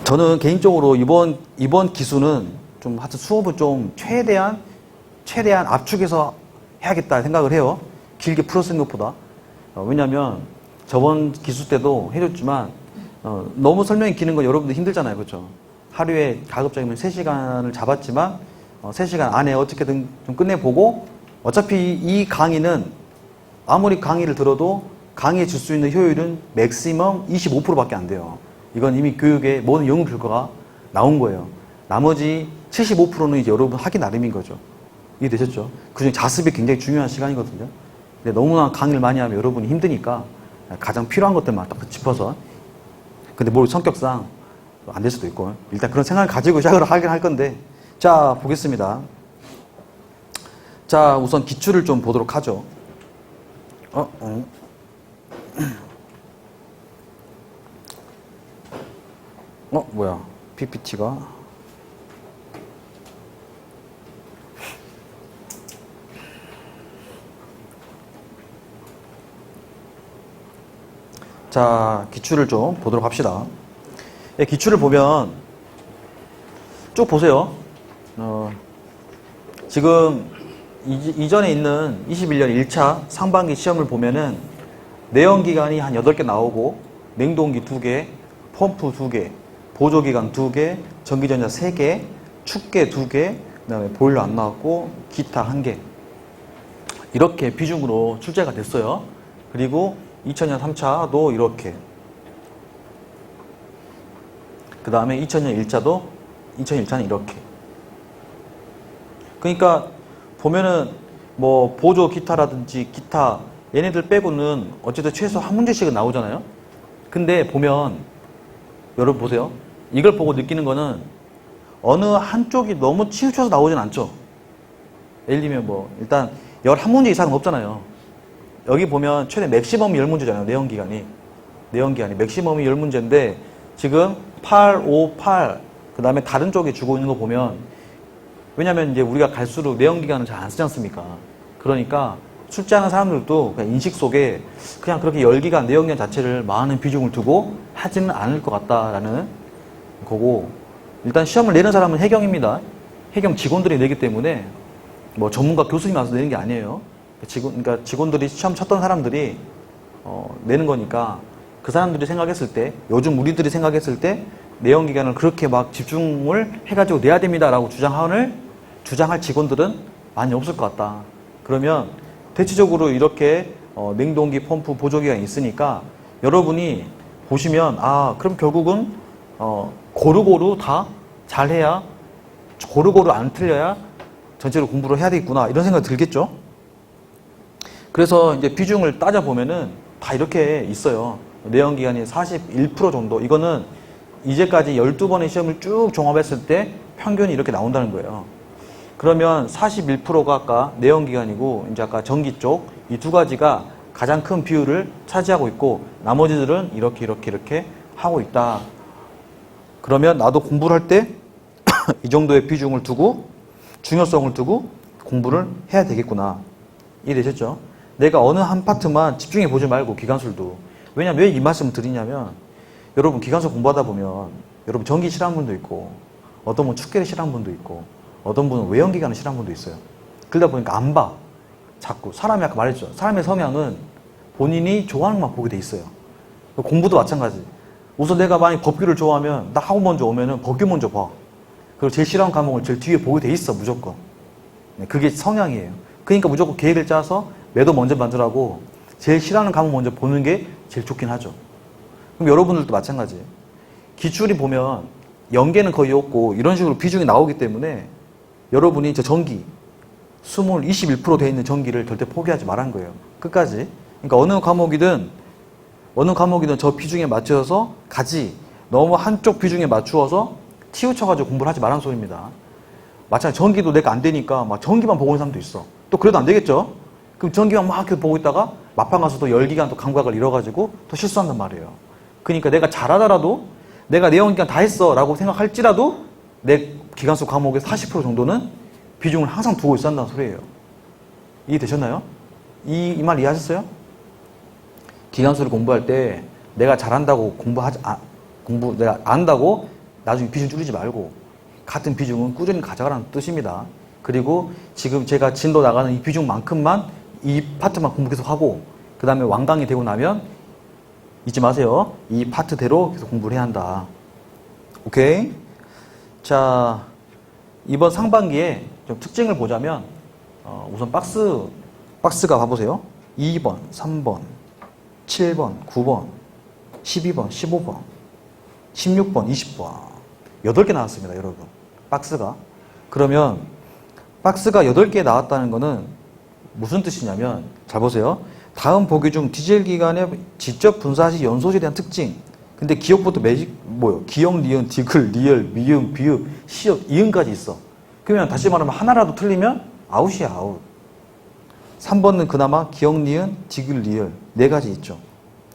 저는 개인적으로 이번 기수는 좀 하여튼 수업을 좀 최대한 압축해서 해야겠다 생각을 해요. 길게 풀었을 것보다. 왜냐면 저번 기수 때도 해줬지만 너무 설명이 기는 건 여러분들 힘들잖아요. 그렇죠? 하루에 가급적이면 3시간을 잡았지만 3시간 안에 어떻게든 좀 끝내보고 어차피 이 강의는 아무리 강의를 들어도 강의에 줄 수 있는 효율은 맥시멈 25%밖에 안 돼요. 이건 이미 교육에 모든 연구 결과가 나온 거예요. 나머지 75%는 이제 여러분 하기 나름인 거죠. 이해되셨죠? 그중에 자습이 굉장히 중요한 시간이거든요. 근데 너무나 강의를 많이 하면 여러분이 힘드니까 가장 필요한 것들만 딱 짚어서. 근데 뭐 성격상 안 될 수도 있고. 일단 그런 생각을 가지고 시작을 하긴 할 건데. 자, 보겠습니다. 자, 우선 기출을 좀 보도록 하죠. 뭐야. PPT가. 자, 기출을 좀 보도록 합시다. 기출을 보면 쭉 보세요. 지금 이전에 있는 21년 1차 상반기 시험을 보면은 내연기관이 한 8개 나오고 냉동기 2개, 펌프 2개, 보조기관 2개, 전기전자 3개, 축계 2개, 그 다음에 보일러 안 나왔고 기타 1개. 이렇게 비중으로 출제가 됐어요. 그리고 2000년 3차도 이렇게. 그 다음에 2000년 1차는 이렇게. 그러니까 보면은 뭐 보조 기타라든지 기타 얘네들 빼고는 어쨌든 최소 한 문제씩은 나오잖아요. 근데 보면 여러분 보세요. 이걸 보고 느끼는 거는 어느 한쪽이 너무 치우쳐서 나오진 않죠. 예를 들면 뭐 일단 11문제 이상은 없잖아요. 여기 보면 최대 맥시멈이 10문제잖아요. 내연기관이 맥시멈이 10문제인데 지금 8, 5, 8 그 다음에 다른 쪽에 주고 있는 거 보면 왜냐면 이제 우리가 갈수록 내연기관은 잘 안 쓰지 않습니까? 그러니까 출제하는 사람들도 그냥 인식 속에 그냥 그렇게 열기관, 내연기관 자체를 많은 비중을 두고 하지는 않을 것 같다라는 거고 일단 시험을 내는 사람은 해경입니다. 해경 직원들이 내기 때문에 뭐 전문가 교수님이 와서 내는 게 아니에요. 그러니까 직원들이 시험 쳤던 사람들이 내는 거니까 그 사람들이 생각했을 때 요즘 우리들이 생각했을 때 내연기관을 그렇게 막 집중을 해가지고 내야 됩니다라고 주장할 직원들은 많이 없을 것 같다. 그러면 대체적으로 이렇게 냉동기, 펌프, 보조기관이 있으니까 여러분이 보시면 그럼 결국은 고루고루 다 잘해야 고루고루 안 틀려야 전체로 공부를 해야 되겠구나 이런 생각이 들겠죠. 그래서 이제 비중을 따져보면은 다 이렇게 있어요. 내연기관이 41% 정도. 이거는 이제까지 12번의 시험을 쭉 종합했을 때 평균이 이렇게 나온다는 거예요. 그러면 41%가 아까 내연기관이고 이제 아까 전기 쪽 이 두 가지가 가장 큰 비율을 차지하고 있고 나머지들은 이렇게 하고 있다. 그러면 나도 공부를 할 때 이 정도의 비중을 두고 중요성을 두고 공부를 해야 되겠구나. 이해되셨죠? 내가 어느 한 파트만 집중해 보지 말고 기관술도. 왜냐면 왜 이 말씀을 드리냐면 여러분 기관술 공부하다 보면 여러분 전기 싫어하는 분도 있고 어떤 분은 축계를 싫어하는 분도 있고 어떤 분은 외연기관을 싫어하는 분도 있어요. 그러다 보니까 안 봐. 자꾸. 사람이 아까 말했죠. 사람의 성향은 본인이 좋아하는 것만 보게 돼 있어요. 공부도 마찬가지. 우선 내가 만약 법규를 좋아하면 나 학원 먼저 오면은 법규 먼저 봐. 그리고 제일 싫어하는 과목을 제일 뒤에 보게 돼 있어 무조건. 그게 성향이에요. 그러니까 무조건 계획을 짜서 매도 먼저 만들라고 제일 싫어하는 과목 먼저 보는 게 제일 좋긴 하죠. 그럼 여러분들도 마찬가지예요. 기출이 보면 연계는 거의 없고 이런 식으로 비중이 나오기 때문에 여러분이 저 전기 21% 돼 있는 전기를 절대 포기하지 말란 거예요. 끝까지. 그러니까 어느 과목이든 저 비중에 맞춰서 가지. 너무 한쪽 비중에 맞추어서 치우쳐가지고 공부를 하지 말란 소리입니다. 마찬가지 전기도 내가 안 되니까 막 전기만 보고 있는 사람도 있어. 또 그래도 안 되겠죠? 그럼 전기만 막 이렇게 보고 있다가 막판 가서 또 열기관 또 감각을 잃어가지고 또 실수한단 말이에요. 그러니까 내가 잘하더라도 내가 내연기관 다 했어 라고 생각할지라도 내 기관수 과목의 40% 정도는 비중을 항상 두고 있어야 한다는 소리예요. 이해되셨나요? 이 말 이해하셨어요? 기관수를 공부할 때 내가 잘한다고 공부하지 공부 내가 안다고 나중에 비중 줄이지 말고 같은 비중은 꾸준히 가져가라는 뜻입니다. 그리고 지금 제가 진도 나가는 이 비중만큼만 이 파트만 공부 계속 하고 그 다음에 완강이 되고 나면 잊지 마세요. 이 파트대로 계속 공부를 해야 한다. 오케이? 자, 이번 상반기에 좀 특징을 보자면 우선 박스가 봐보세요. 2번, 3번, 7번, 9번, 12번, 15번, 16번, 20번 8개 나왔습니다, 여러분. 박스가. 그러면 박스가 8개 나왔다는 거는 무슨 뜻이냐면 잘 보세요. 다음 보기 중 디젤 기관의 지적 분사시 연소시에 대한 특징. 근데 기억부터 뭐요? 기억, 니은, 디귿, 리을, 미음, 비읍, 시읍, 이음까지 있어. 그러면 다시 말하면 하나라도 틀리면 아웃이야, 아웃. 3번은 그나마 기억, 니은, 디귿, 리을 4가지 있죠.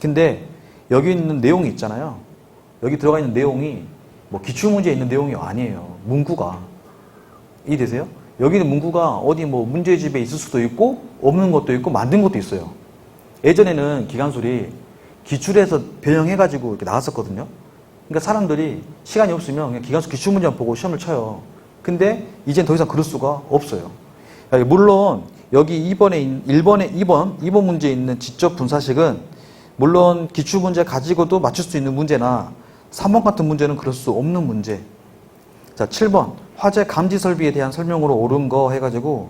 근데 여기 있는 내용이 있잖아요. 여기 들어가 있는 내용이 뭐 기출문제에 있는 내용이 아니에요. 문구가. 이해되세요? 여기는 문구가 어디 뭐 문제집에 있을 수도 있고 없는 것도 있고 만든 것도 있어요. 예전에는 기간술이 기출에서 변형해가지고 이렇게 나왔었거든요. 그러니까 사람들이 시간이 없으면 그냥 기간술 기출문제만 보고 시험을 쳐요. 근데 이젠 더 이상 그럴 수가 없어요. 물론 여기 2번 문제에 있는 지적 분사식은 물론 기출문제 가지고도 맞출 수 있는 문제나 3번 같은 문제는 그럴 수 없는 문제. 자, 7번 화재 감지 설비에 대한 설명으로 옳은 거 해가지고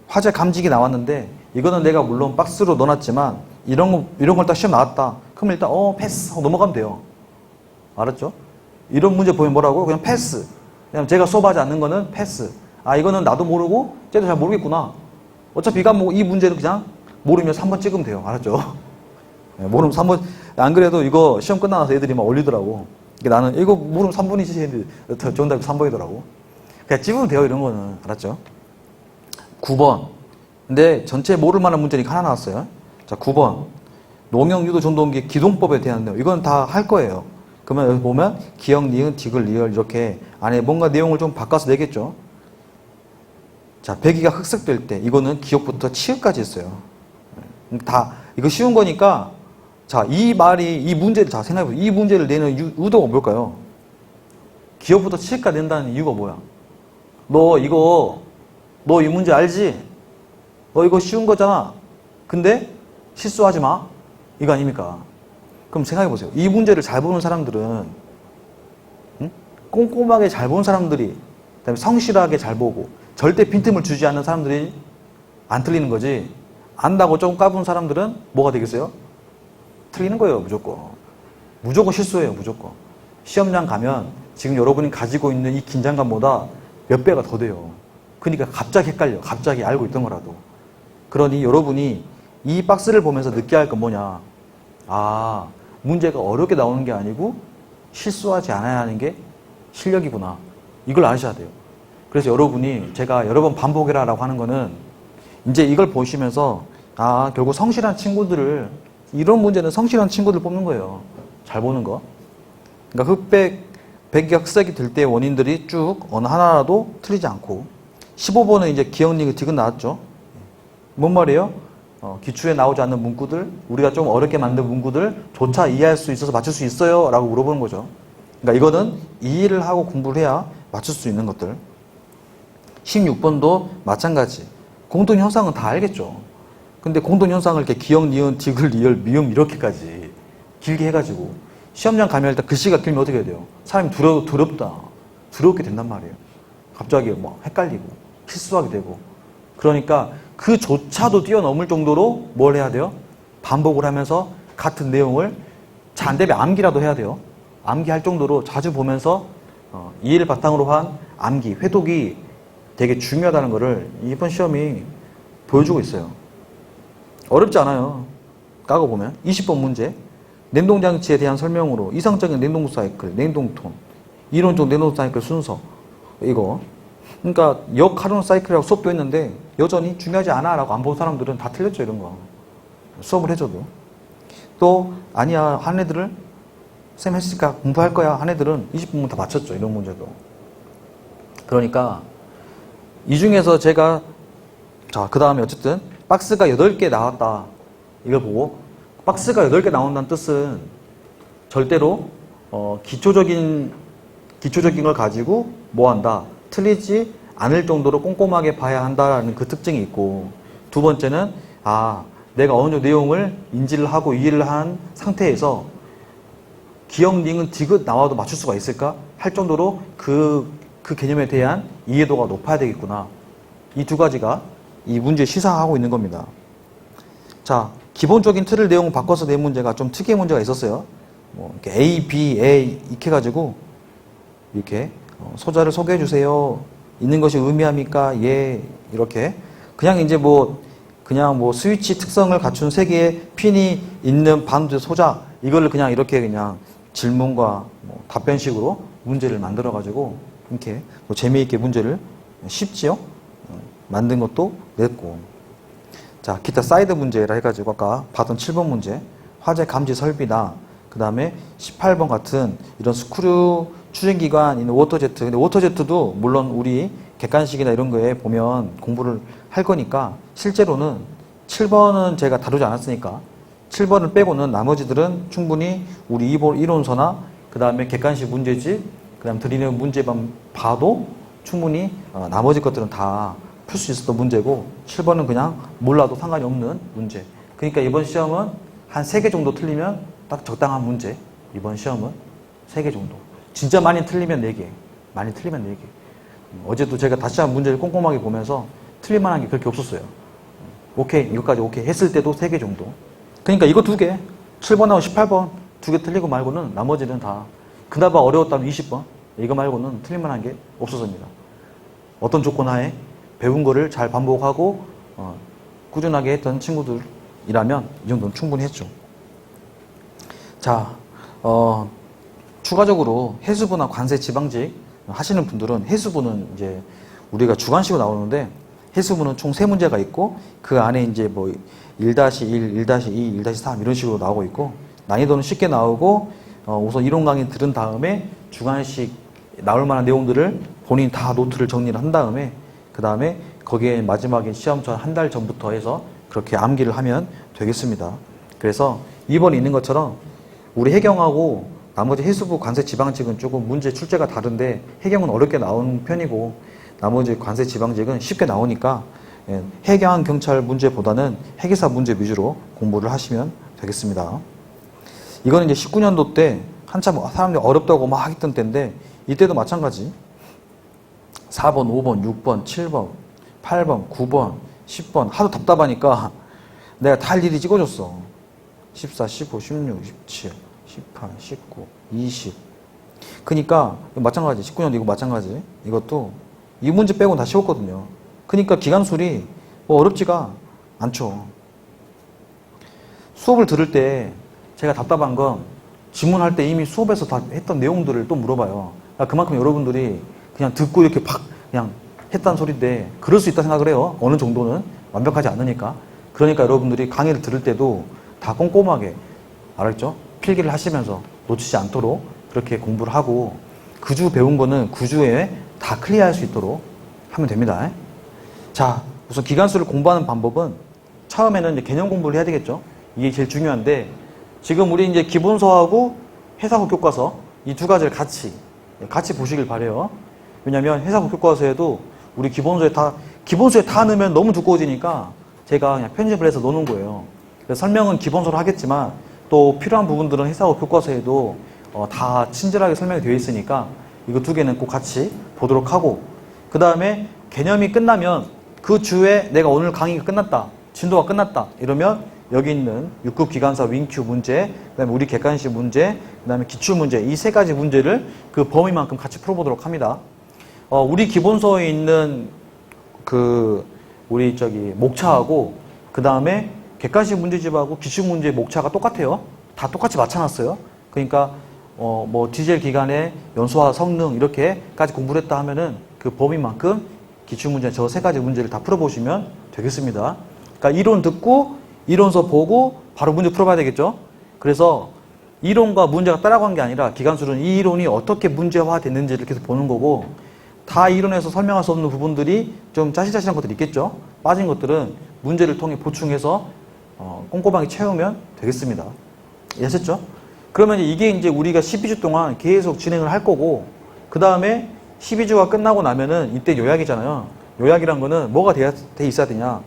화재 감지기 나왔는데 이거는 내가 물론 박스로 넣어놨지만 이런 걸 딱 시험 나왔다. 그럼 일단 패스 하고 넘어가면 돼요. 알았죠? 이런 문제 보면 뭐라고? 그냥 패스. 그냥 제가 수업하지 않는 거는 패스. 아, 이거는 나도 모르고 쟤도 잘 모르겠구나. 어차피 이 문제는 그냥 모르면 3번 찍으면 돼요. 알았죠? 네, 모르면 3번. 안 그래도 이거 시험 끝나서 애들이 막 올리더라고. 나는 이거 모르면 3번이지 했는데 정답이 3번이더라고. 그냥 찍으면 돼요, 이런 거는. 알았죠? 9번. 근데 전체 모를 만한 문제니까 하나 나왔어요. 자, 9번. 농형 유도 전동기 기동법에 대한 내용. 이건 다 할 거예요. 그러면 여기 보면 기억, 니은, 디귿, 리을 이렇게 안에 뭔가 내용을 좀 바꿔서 내겠죠. 자, 배기가 흑색될 때 이거는 기억부터 치읓까지 있어요. 다 이거 쉬운 거니까 자, 이 문제를 자 생각해보세요. 이 문제를 내는 의도가 뭘까요? 기억부터 치읓까지 낸다는 이유가 뭐야? 너 이 문제 알지? 너 이거 쉬운 거잖아. 근데 실수하지 마. 이거 아닙니까? 그럼 생각해보세요. 이 문제를 잘 보는 사람들은 꼼꼼하게 잘 보는 사람들이 그다음에 성실하게 잘 보고 절대 빈틈을 주지 않는 사람들이 안 틀리는 거지. 안다고 조금 까부는 사람들은 뭐가 되겠어요? 틀리는 거예요, 무조건. 무조건 실수해요, 무조건. 시험장 가면 지금 여러분이 가지고 있는 이 긴장감보다 몇 배가 더 돼요. 그러니까 갑자기 헷갈려. 갑자기 알고 있던 거라도. 그러니 여러분이 이 박스를 보면서 느껴야 할 건 뭐냐. 아, 문제가 어렵게 나오는 게 아니고 실수하지 않아야 하는 게 실력이구나. 이걸 아셔야 돼요. 그래서 여러분이 제가 여러 번 반복해라라고 하는 거는 이제 이걸 보시면서 아, 결국 성실한 친구들을 이런 문제는 성실한 친구들 뽑는 거예요. 잘 보는 거. 그러니까 배기가 흑색이 될 때의 원인들이 쭉 어느 하나라도 틀리지 않고 15번은 이제 기억, 니은, 디귿 나왔죠. 뭔 말이에요? 기출에 나오지 않는 문구들, 우리가 좀 어렵게 만든 문구들조차 이해할 수 있어서 맞출 수 있어요? 라고 물어보는 거죠. 그러니까 이거는 이해를 하고 공부를 해야 맞출 수 있는 것들. 16번도 마찬가지. 공통현상은 다 알겠죠. 근데 공통현상을 이렇게 기억, 니은, 디귿, 리을, 미음 이렇게까지 길게 해가지고 시험장 가면 일단 글씨가 길면 어떻게 해야 돼요? 사람이 두렵게 된단 말이에요. 갑자기 뭐 헷갈리고 실수하게 되고. 그러니까 그조차도 뛰어넘을 정도로 뭘 해야 돼요? 반복을 하면서 같은 내용을 잘 안 되면 암기라도 해야 돼요. 암기할 정도로 자주 보면서 이해를 바탕으로 한 암기, 회독이 되게 중요하다는 것을 이번 시험이 보여주고 있어요. 어렵지 않아요. 까고 보면 20번 문제. 냉동장치에 대한 설명으로 이상적인 냉동 사이클, 냉동톤, 이론적 냉동 사이클 순서 이거. 그러니까 역하론 사이클이라고 수업도 했는데 여전히 중요하지 않아 라고 안 본 사람들은 다 틀렸죠, 이런 거. 수업을 해줘도. 또 아니야 한 애들을 쌤 했으니까 공부할 거야 한 애들은 20분만 다 맞췄죠, 이런 문제도. 그러니까 이 중에서 제가 자, 그 다음에 어쨌든 박스가 8개 나왔다. 이걸 보고 박스가 8개 나온다는 뜻은 절대로 기초적인 걸 가지고 뭐 한다? 틀리지 않을 정도로 꼼꼼하게 봐야 한다는 그 특징이 있고, 두 번째는 내가 어느 정도 내용을 인지를 하고 이해를 한 상태에서 기억 링은 디귿 나와도 맞출 수가 있을까? 할 정도로 그 개념에 대한 이해도가 높아야 되겠구나. 이 두 가지가 이 문제에 시사하고 있는 겁니다. 자, 기본적인 틀을 내용 바꿔서 낸 문제가 좀 특이한 문제가 있었어요. 이렇게 A, B, A 이렇게 해가지고 이렇게 소자를 소개해 주세요. 있는 것이 의미합니까? 예. 이렇게 그냥 이제 그냥 스위치 특성을 갖춘 세 개의 핀이 있는 반도체 소자, 이거를 그냥 이렇게 그냥 질문과 답변식으로 문제를 만들어 가지고 이렇게 재미있게 문제를 쉽지요? 만든 것도 냈고. 자, 기타 사이드 문제라 해가지고 아까 봤던 7번 문제, 화재 감지 설비나 그 다음에 18번 같은 이런 스크류 추진기관 있는 워터제트. 근데 워터제트도 물론 우리 객관식이나 이런 거에 보면 공부를 할 거니까 실제로는 7번은 제가 다루지 않았으니까 7번을 빼고는 나머지들은 충분히 우리 이론서나 그 다음에 객관식 문제집, 그 다음에 드리는 문제만 봐도 충분히 나머지 것들은 다 풀 수 있었던 문제고, 7번은 그냥 몰라도 상관이 없는 문제. 그러니까 이번 시험은 한 3개 정도 틀리면 딱 적당한 문제. 이번 시험은 3개 정도. 진짜 많이 틀리면 4개. 많이 틀리면 4개. 어제도 제가 다시 한번 문제를 꼼꼼하게 보면서 틀릴만한 게 그렇게 없었어요. 오케이, 이것까지 오케이 했을 때도 3개 정도. 그러니까 이거 2개, 7번하고 18번 2개 틀리고 말고는 나머지는 다, 그나마 어려웠다면 20번, 이거 말고는 틀릴만한 게 없었습니다. 어떤 조건 하에? 배운 거를 잘 반복하고 꾸준하게 했던 친구들이라면 이 정도는 충분히 했죠. 자, 추가적으로 해수부나 관세 지방직 하시는 분들은, 해수부는 이제 우리가 주관식으로 나오는데 해수부는 총 3문제가 있고 그 안에 이제 1-1, 1-2, 1-3 이런 식으로 나오고 있고, 난이도는 쉽게 나오고 우선 이론 강의 들은 다음에 주관식 나올 만한 내용들을 본인이 다 노트를 정리를 한 다음에 그 다음에 거기에 마지막에 시험 전 한 달 전부터 해서 그렇게 암기를 하면 되겠습니다. 그래서 2번에 있는 것처럼 우리 해경하고 나머지 해수부 관세 지방직은 조금 문제 출제가 다른데, 해경은 어렵게 나오는 편이고 나머지 관세 지방직은 쉽게 나오니까 해경 경찰 문제보다는 회계사 문제 위주로 공부를 하시면 되겠습니다. 이거는 이제 19년도 때 한참 사람들이 어렵다고 막 했던 때인데, 이때도 마찬가지 4번, 5번, 6번, 7번, 8번, 9번, 10번 하도 답답하니까 내가 다 일일이 찍어줬어. 14, 15, 16, 17, 18, 19, 20. 그러니까 마찬가지, 19년도 이거 마찬가지. 이것도 이 문제 빼고는 다 쉬웠거든요. 그러니까 기간술이 어렵지가 않죠. 수업을 들을 때 제가 답답한 건 질문할 때 이미 수업에서 다 했던 내용들을 또 물어봐요. 그러니까 그만큼 여러분들이 그냥 듣고 이렇게 그냥 했다는 소리인데, 그럴 수 있다 생각을 해요. 어느 정도는 완벽하지 않으니까. 그러니까 여러분들이 강의를 들을 때도 다 꼼꼼하게, 알았죠? 필기를 하시면서 놓치지 않도록 그렇게 공부를 하고, 그 주 배운 거는 그 주에 다 클리어할 수 있도록 하면 됩니다. 자, 우선 기간수를 공부하는 방법은 처음에는 이제 개념 공부를 해야 되겠죠. 이게 제일 중요한데, 지금 우리 이제 기본서하고 회사국 교과서 이 두 가지를 같이 보시길 바래요. 왜냐면 회사국 교과서에도 우리 기본서에 다 넣으면 너무 두꺼워지니까 제가 그냥 편집을 해서 넣는 거예요. 그래서 설명은 기본서로 하겠지만 또 필요한 부분들은 회사국 교과서에도 다 친절하게 설명이 되어 있으니까 이거 2개는 꼭 같이 보도록 하고, 그 다음에 개념이 끝나면 그 주에 내가 오늘 강의가 끝났다, 진도가 끝났다 이러면 여기 있는 6급 기관사 윙큐 문제, 그 다음에 우리 객관식 문제, 그 다음에 기출문제, 이 3가지 문제를 그 범위만큼 같이 풀어보도록 합니다. 우리 기본서에 있는 우리 목차하고 그 다음에 객관식 문제집하고 기출문제 목차가 똑같아요. 다 똑같이 맞춰놨어요. 그러니까 디젤 기간의 연소와 성능 이렇게까지 공부를 했다 하면은 그 범위만큼 기출문제 저 3가지 문제를 다 풀어보시면 되겠습니다. 그러니까 이론 듣고 이론서 보고 바로 문제 풀어봐야 되겠죠. 그래서 이론과 문제가 따라간 게 아니라 기간술은 이 이론이 어떻게 문제화 됐는지를 계속 보는 거고, 다 이론에서 설명할 수 없는 부분들이 좀 짜실짜실한 것들이 있겠죠. 빠진 것들은 문제를 통해 보충해서 꼼꼼하게 채우면 되겠습니다. 이해하셨죠? 그러면 이게 이제 우리가 12주 동안 계속 진행을 할 거고, 그 다음에 12주가 끝나고 나면은 이때 요약이잖아요. 요약이란 거는 뭐가 돼 있어야 되냐.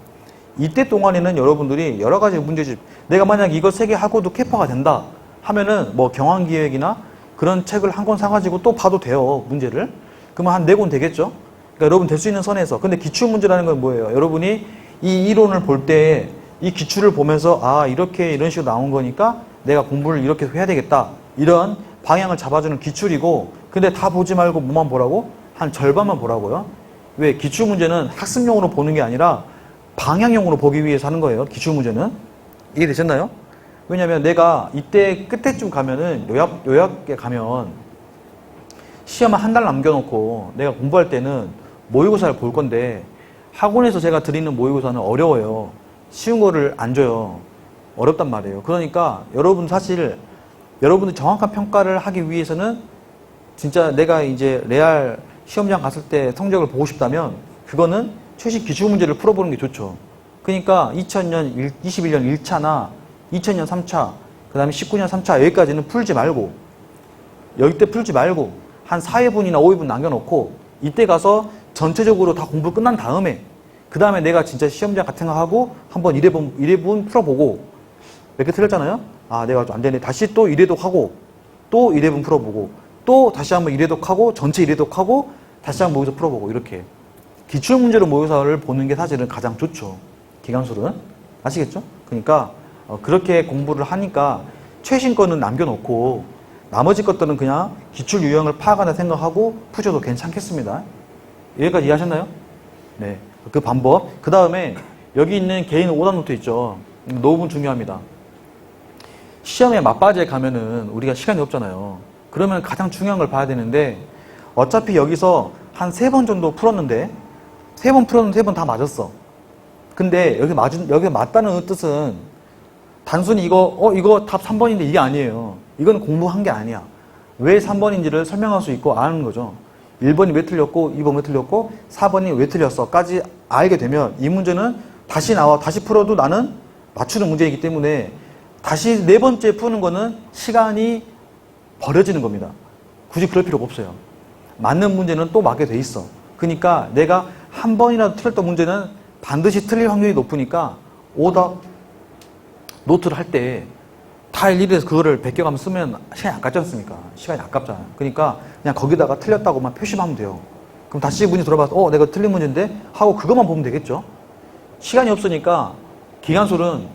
이때 동안에는 여러분들이 여러 가지 문제집, 내가 만약 이거 3개 하고도 캐파가 된다 하면은 뭐 경환기획이나 그런 책을 한 권 사가지고 또 봐도 돼요, 문제를. 그러면 한 4권 되겠죠? 그러니까 여러분 될 수 있는 선에서. 근데 기출문제라는 건 뭐예요? 여러분이 이 이론을 볼 때 이 기출을 보면서 아, 이렇게 이런 식으로 나온 거니까 내가 공부를 이렇게 해야 되겠다. 이런 방향을 잡아주는 기출이고, 근데 다 보지 말고 뭐만 보라고? 한 절반만 보라고요. 왜? 기출문제는 학습용으로 보는 게 아니라 방향용으로 보기 위해서 하는 거예요, 기출문제는. 이해되셨나요? 왜냐면 내가 이때 끝에쯤 가면은 요약에 가면 시험을 한 달 남겨놓고 내가 공부할 때는 모의고사를 볼 건데, 학원에서 제가 드리는 모의고사는 어려워요. 쉬운 거를 안 줘요. 어렵단 말이에요. 그러니까 여러분 사실 여러분이 정확한 평가를 하기 위해서는 진짜 내가 이제 레알 시험장 갔을 때 성적을 보고 싶다면 그거는 최신 기출문제를 풀어보는 게 좋죠. 그러니까 2021년 1차나 2000년 3차, 그 다음에 19년 3차 여기까지는 풀지 말고, 여기 때 풀지 말고 한 4회분이나 5회분 남겨놓고 이때 가서 전체적으로 다 공부 끝난 다음에 그 다음에 내가 진짜 시험장 같은 거 하고 한번 1회분 풀어보고, 몇 개 틀렸잖아요? 아, 내가 안 되네. 다시 또 1회독 하고 또 1회분 풀어보고 또 다시 한번 1회독 하고 전체 1회독 하고 다시 한번 모의고사 풀어보고, 이렇게 기출문제로 모의고사를 보는 게 사실은 가장 좋죠, 기간술은. 아시겠죠? 그러니까 그렇게 공부를 하니까 최신 거는 남겨놓고 나머지 것들은 그냥 기출 유형을 파악한다 생각하고 푸셔도 괜찮겠습니다. 여기까지 이해하셨나요? 네, 그 방법. 그 다음에 여기 있는 개인 오답 노트 있죠. 너무 중요합니다. 시험에 막바지에 가면은 우리가 시간이 없잖아요. 그러면 가장 중요한 걸 봐야 되는데, 어차피 여기서 한 3번 정도 풀었는데 3번 풀었는데 3번 다 맞았어. 근데 여기 맞다는 뜻은 단순히 이거 답 3번인데 이게 아니에요. 이건 공부한 게 아니야. 왜 3번인지를 설명할 수 있고 아는 거죠. 1번이 왜 틀렸고 2번 왜 틀렸고 4번이 왜 틀렸어 까지 알게 되면 이 문제는 다시 나와 다시 풀어도 나는 맞추는 문제이기 때문에 다시 4번째 푸는 거는 시간이 버려지는 겁니다. 굳이 그럴 필요가 없어요. 맞는 문제는 또 맞게 돼 있어. 그러니까 내가 한 번이라도 틀렸던 문제는 반드시 틀릴 확률이 높으니까 오답 노트를 할 때 다 일일해서 그거를 베껴가면 쓰면 시간이 아깝지 않습니까? 시간이 아깝잖아요. 그러니까 그냥 거기다가 틀렸다고만 표시만 하면 돼요. 그럼 다시 문제 들어봐서 내가 틀린 문제인데 하고 그것만 보면 되겠죠. 시간이 없으니까 기간술은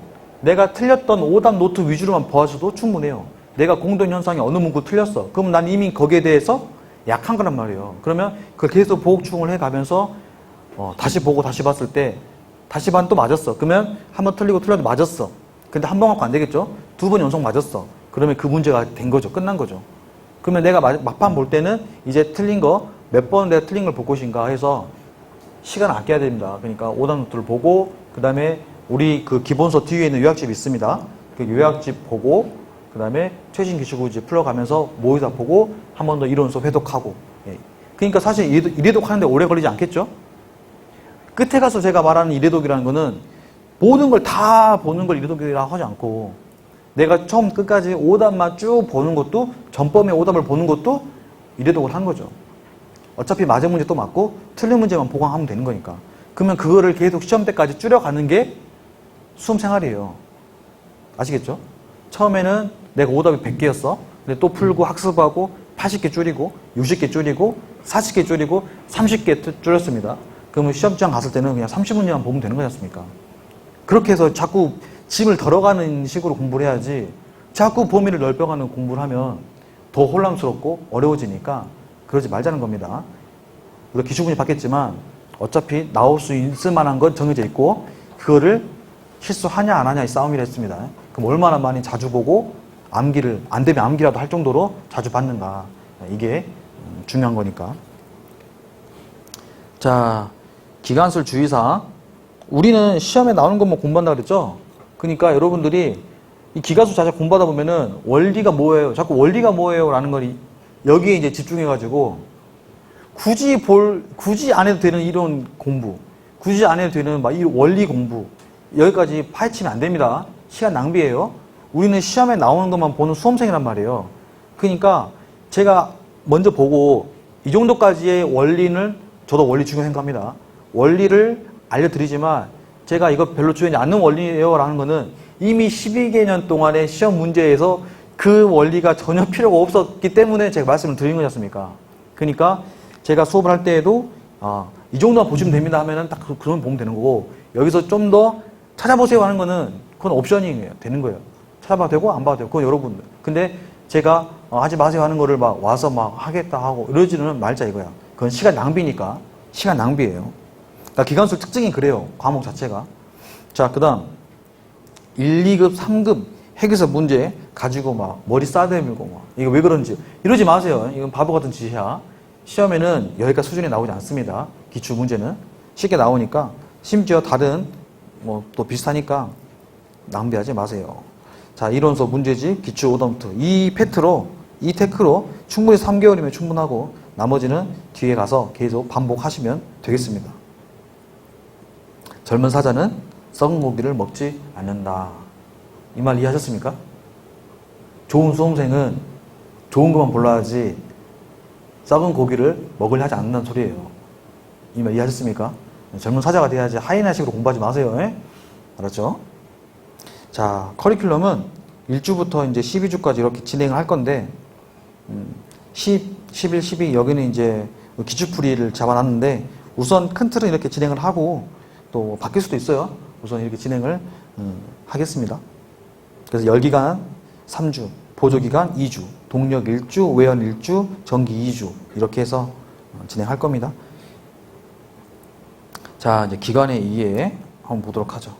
내가 틀렸던 오답 노트 위주로만 보아줘도 충분해요. 내가 공동현상이 어느 문구 틀렸어. 그럼 난 이미 거기에 대해서 약한 거란 말이에요. 그러면 그걸 계속 보호충을 해가면서 다시 보고 다시 봤을 때 다시 반 또 맞았어. 그러면 한 번 틀리고 틀려도 맞았어. 근데 한 번 갖고 안 되겠죠? 2번 연속 맞았어. 그러면 그 문제가 된 거죠. 끝난 거죠. 그러면 내가 막판 볼 때는 이제 틀린 거 몇 번 내가 틀린 걸 볼 것인가 해서 시간 아껴야 됩니다. 그러니까 오답 노트를 보고 그 다음에 우리 그 기본서 뒤에 있는 요약집이 있습니다. 그 요약집 보고 그 다음에 최신 기출구제 풀어가면서 모의사 보고 한 번 더 이론서 회독하고. 그러니까 사실 이래독 하는데 오래 걸리지 않겠죠? 끝에 가서 제가 말하는 이래독이라는 거는 모든 걸 다 보는 걸 이래독이라고 하지 않고 내가 처음 끝까지 오답만 쭉 보는 것도 전범의 오답을 보는 것도 이래독을 한 거죠. 어차피 맞은 문제 또 맞고 틀린 문제만 보강하면 되는 거니까. 그러면 그거를 계속 시험 때까지 줄여가는 게 수험생활이에요. 아시겠죠? 처음에는 내가 오답이 100개였어. 근데 또 풀고 학습하고 80개 줄이고 60개 줄이고 40개 줄이고 30개 줄였습니다. 그러면 시험장 갔을 때는 그냥 30문제만 보면 되는 거지 않습니까? 그렇게 해서 자꾸 짐을 덜어가는 식으로 공부를 해야지 자꾸 범위를 넓혀가는 공부를 하면 더 혼란스럽고 어려워지니까 그러지 말자는 겁니다. 우리가 기출문제 받겠지만 어차피 나올 수 있을 만한 건 정해져 있고 그거를 실수하냐 안 하냐의 싸움이라 했습니다. 그럼 얼마나 많이 자주 보고 암기를 안 되면 암기라도 할 정도로 자주 받는가. 이게 중요한 거니까. 자, 기간술 주의사항. 우리는 시험에 나오는 것만 공부한다 그랬죠? 그러니까 여러분들이 이 기간술 자체 공부하다 보면은 원리가 뭐예요? 자꾸 원리가 뭐예요? 라는 걸 여기에 이제 집중해가지고 굳이 안 해도 되는 이론 공부, 굳이 안 해도 되는 막 이 원리 공부, 여기까지 파헤치면 안 됩니다. 시간 낭비예요. 우리는 시험에 나오는 것만 보는 수험생이란 말이에요. 그러니까 제가 먼저 보고 이 정도까지의 원리는 저도 원리 중요하게 생각합니다. 원리를 알려드리지만 제가 이거 별로 중요하지 않는 원리예요 라는 거는 이미 12개년 동안의 시험 문제에서 그 원리가 전혀 필요가 없었기 때문에 제가 말씀을 드린 거지 않습니까? 그러니까 제가 수업을 할 때에도 이 정도만 보시면 됩니다 하면은 딱 그런 보면 되는 거고, 여기서 좀 더 찾아보세요 하는 거는 그건 옵션이 되는 거예요. 찾아봐도 되고 안 봐도 되고 그건 여러분들. 근데 제가 하지 마세요 하는 거를 막 와서 막 하겠다 하고 이러지는 말자 이거야. 그건 시간 낭비니까. 시간 낭비예요. 그러니까 기간수 특징이 그래요. 과목 자체가. 자, 그 다음 1, 2급, 3급 핵에서 문제 가지고 막 머리 싸대밀고 막 이거 왜 그런지 이러지 마세요. 이건 바보 같은 짓이야. 시험에는 여기까지 수준이 나오지 않습니다. 기출 문제는 쉽게 나오니까, 심지어 다른 뭐 또 비슷하니까 낭비하지 마세요. 자, 이론서 문제집, 기출 오덤트 이 패트로, 이 테크로 충분히 3개월이면 충분하고 나머지는 뒤에 가서 계속 반복하시면 되겠습니다. 젊은 사자는 썩은 고기를 먹지 않는다. 이 말 이해하셨습니까? 좋은 수험생은 좋은 것만 골라야지 썩은 고기를 먹으려 하지 않는다는 소리예요. 이 말 이해하셨습니까? 젊은 사자가 돼야지 하이에나식으로 공부하지 마세요. 에? 알았죠? 자, 커리큘럼은 1주부터 이제 12주까지 이렇게 진행을 할 건데, 10, 11, 12 여기는 이제 기출풀이를 잡아놨는데, 우선 큰 틀은 이렇게 진행을 하고 또 바뀔 수도 있어요. 우선 이렇게 진행을 하겠습니다. 그래서 열기간 3주, 보조기간 2주, 동력 1주, 외연 1주, 정기 2주 이렇게 해서 진행할 겁니다. 자, 이제 기간의 이해 한번 보도록 하죠.